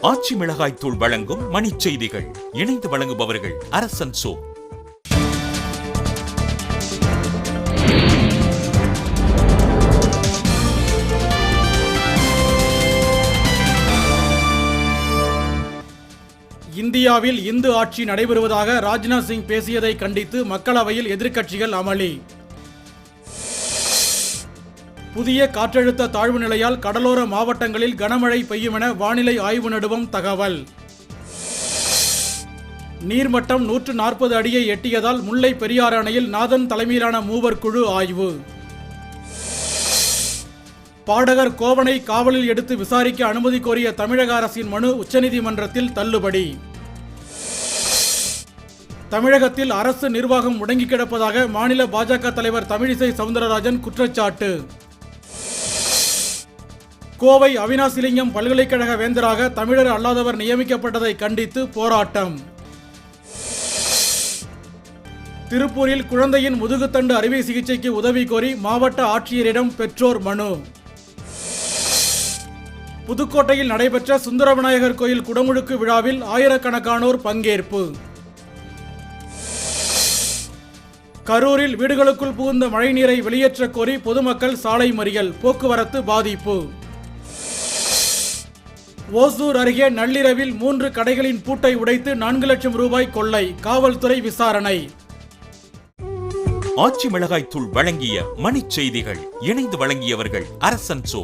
ஆச்சி மிளகாய் தூள் வழங்கும் மணிச் செய்திகள். இணைந்து வழங்குபவர்கள் அரசன் சோ. இந்தியாவில் இந்து ஆட்சி நடைபெறுவதாக ராஜ்நாத் சிங் பேசியதை கண்டித்து மக்களவையில் எதிர்க்கட்சிகள் அமளி. புதிய காற்றழுத்த தாழ்வு நிலையால் கடலோர மாவட்டங்களில் கனமழை பெய்யும் என வானிலை ஆய்வு நடுவம் தகவல். நீர்மட்டம் 140 அடியை எட்டியதால் முல்லை பெரியாறு அணையில் நாதன் தலைமையிலான மூவர் குழு ஆய்வு. பாடகர் கோவனை காவலில் எடுத்து விசாரிக்க அனுமதி கோரிய தமிழக அரசின் மனு உச்சநீதிமன்றத்தில் தள்ளுபடி. தமிழகத்தில் அரசு நிர்வாகம் முடங்கி கிடப்பதாக மாநில பாஜக தலைவர் தமிழிசை சவுந்தரராஜன் குற்றச்சாட்டு. கோவை அவினாசிலிங்கம் பல்கலைக்கழக வேந்தராக தமிழர் அல்லாதவர் நியமிக்கப்பட்டதை கண்டித்து போராட்டம். திருப்பூரில் குழந்தையின் முதுகுத்தண்டு அறுவை சிகிச்சைக்கு உதவி கோரி மாவட்ட ஆட்சியரிடம் பெற்றோர் மனு. புதுக்கோட்டையில் நடைபெற்ற சுந்தரவிநாயகர் கோயில் குடமுழுக்கு விழாவில் ஆயிரக்கணக்கானோர் பங்கேற்பு. கரூரில் வீடுகளுக்குள் புகுந்த மழைநீரை வெளியேற்ற கோரி பொதுமக்கள் சாலை மறியல், போக்குவரத்து பாதிப்பு. ஓசூர் அருகே நள்ளிரவில் 3 கடைகளின் பூட்டை உடைத்து 4 லட்சம் ரூபாய் கொள்ளை, காவல்துறை விசாரணை. ஆச்சி மிளகாய் தூள் வழங்கிய மணிச் செய்திகள். இணைந்து வழங்கியவர்கள் அரசன் சோ.